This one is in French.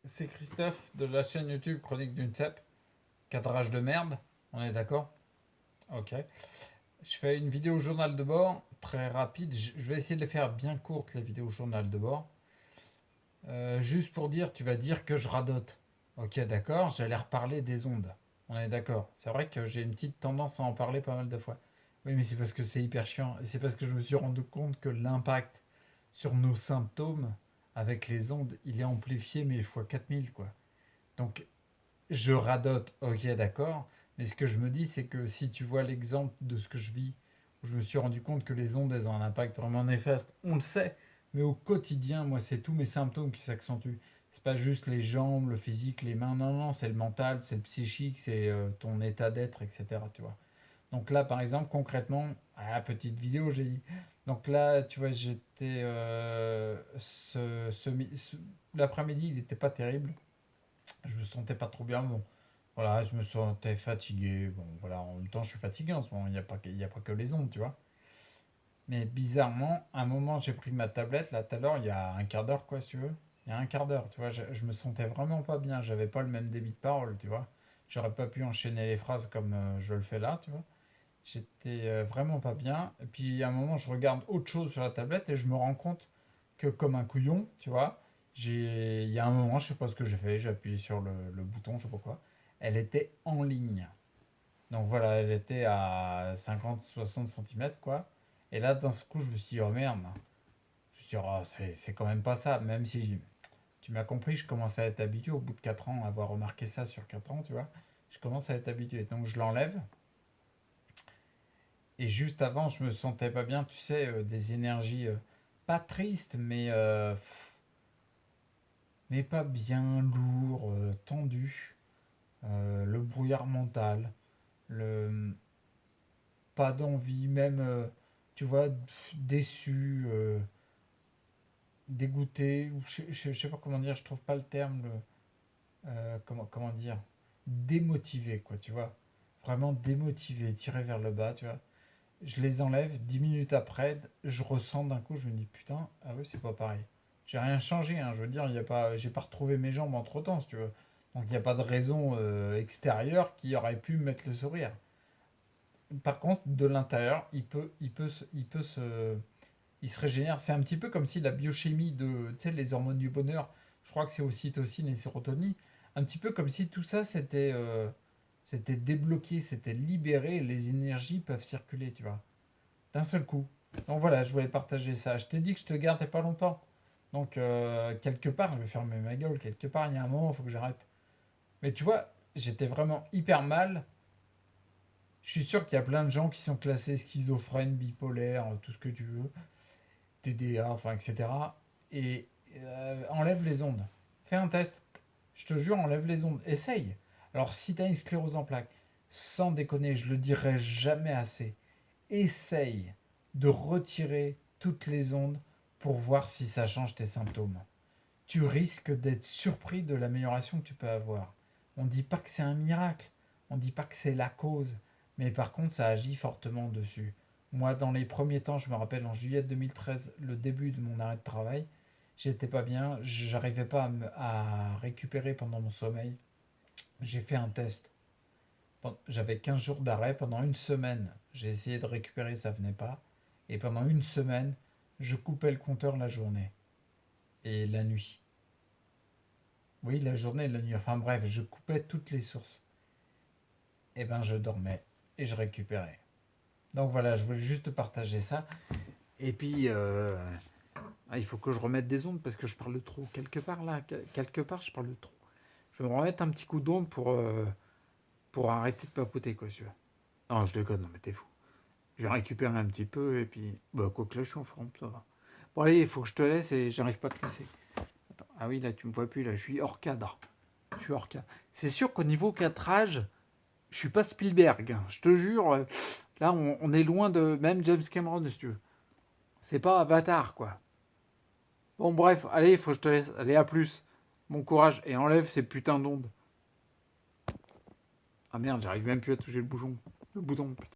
c'est Christophe de la chaîne YouTube Chronique d'une cèpe. Cadrage de merde, on est d'accord? Ok. Je fais une vidéo journal de bord, très rapide. Je vais essayer de les faire bien courtes, les vidéos journal de bord. Juste pour dire, tu vas dire que je radote. Ok, d'accord, j'allais reparler des ondes. On est d'accord. C'est vrai que j'ai une petite tendance à en parler pas mal de fois. Oui, mais c'est parce que c'est hyper chiant. Et c'est parce que je me suis rendu compte que l'impact sur nos symptômes avec les ondes, il est amplifié, mais fois 4000, quoi. Donc, je radote, ok, d'accord. Mais ce que je me dis, c'est que si tu vois l'exemple de ce que je vis, où je me suis rendu compte que les ondes, elles ont un impact vraiment néfaste, on le sait. Mais au quotidien, moi, c'est tous mes symptômes qui s'accentuent. C'est pas juste les jambes, le physique, les mains. Non, non, c'est le mental, c'est le psychique, c'est ton état d'être, etc. Tu vois. Donc là, par exemple, concrètement, petite vidéo, j'ai dit. Donc là, tu vois, j'étais. L'après-midi, il n'était pas terrible. Je me sentais pas trop bien. Bon, voilà, je me sentais fatigué. Bon, voilà, en même temps, je suis fatigué en ce moment. Il y a pas que les ondes, tu vois. Mais bizarrement, à un moment, j'ai pris ma tablette, là, tout à l'heure, il y a un quart d'heure, quoi, si tu veux. Il y a un quart d'heure, tu vois, je me sentais vraiment pas bien. J'avais pas le même débit de parole, tu vois. J'aurais pas pu enchaîner les phrases comme je le fais là, tu vois. J'étais vraiment pas bien. Et puis à un moment, je regarde autre chose sur la tablette et je me rends compte que comme un couillon, tu vois, il y a un moment, je sais pas ce que j'ai fait, j'ai appuyé sur le bouton, je sais pas quoi. Elle était en ligne. Donc voilà, elle était à 50-60 cm, quoi. Et là, d'un coup, je me suis dit, oh merde. Je me suis dit, oh, c'est quand même pas ça. Même si tu m'as compris, je commence à être habitué au bout de 4 ans, à avoir remarqué ça sur 4 ans, tu vois. Je commence à être habitué. Donc je l'enlève. Et juste avant, je me sentais pas bien, tu sais, des énergies pas tristes, mais pas bien, lourd, tendu. Le brouillard mental, le pas d'envie, même, tu vois, déçu, dégoûté, ou je sais pas comment dire, je trouve pas le terme, comment dire, démotivé, quoi, tu vois. Vraiment démotivé, tiré vers le bas, tu vois. Je les enlève, 10 minutes après, je ressens d'un coup, je me dis putain, ah oui, c'est pas pareil. J'ai rien changé, hein, je veux dire, j'ai pas retrouvé mes jambes entre temps, si tu veux. Donc il n'y a pas de raison extérieure qui aurait pu me mettre le sourire. Par contre, de l'intérieur, il se régénère. C'est un petit peu comme si la biochimie de, tu sais, les hormones du bonheur, je crois que c'est ocytocine et sérotonine, un petit peu comme si tout ça c'était débloqué, c'était libéré, les énergies peuvent circuler, tu vois, d'un seul coup. Donc voilà, je voulais partager ça. Je t'ai dit que je te gardais pas longtemps. Donc quelque part, je vais fermer ma gueule. Quelque part, il y a un moment, il faut que j'arrête. Mais tu vois, j'étais vraiment hyper mal. Je suis sûr qu'il y a plein de gens qui sont classés schizophrènes, bipolaires, tout ce que tu veux, TDA, enfin, etc. Et enlève les ondes. Fais un test. Je te jure, enlève les ondes. Essaye. Alors, si tu as une sclérose en plaques, sans déconner, je le dirai jamais assez, essaye de retirer toutes les ondes pour voir si ça change tes symptômes. Tu risques d'être surpris de l'amélioration que tu peux avoir. On ne dit pas que c'est un miracle, on ne dit pas que c'est la cause, mais par contre ça agit fortement dessus. Moi, dans les premiers temps, je me rappelle en juillet 2013, le début de mon arrêt de travail, j'étais pas bien, j'arrivais pas à récupérer pendant mon sommeil. J'ai fait un test. J'avais 15 jours d'arrêt. Pendant une semaine, j'ai essayé de récupérer, ça venait pas. Et pendant une semaine, je coupais le compteur la journée et la nuit. Oui, la journée et la nuit. Enfin bref, je coupais toutes les sources. Et ben je dormais et je récupérais. Donc voilà, je voulais juste partager ça. Et puis, il faut que je remette des ondes parce que je parle trop. Quelque part là, quelque part, je parle trop. Je vais me remettre un petit coup d'onde pour arrêter de papoter, quoi, si tu veux. Non, je déconne, non, mais t'es fou. Je vais récupérer un petit peu et puis, bah, quoi que là, je suis en forme, ça va. Bon, allez, il faut que je te laisse et j'arrive pas à te laisser. Attends, ah oui, là, tu me vois plus, là, je suis hors cadre. Je suis hors cadre. C'est sûr qu'au niveau cadrage, je suis pas Spielberg, hein. Je te jure, là, on est loin de même James Cameron, si tu veux. C'est pas Avatar, quoi. Bon, bref, allez, il faut que je te laisse. Allez, à plus. Bon courage et enlève ces putains d'ondes. Ah merde, j'arrive même plus à toucher le bouton. Le bouton, putain.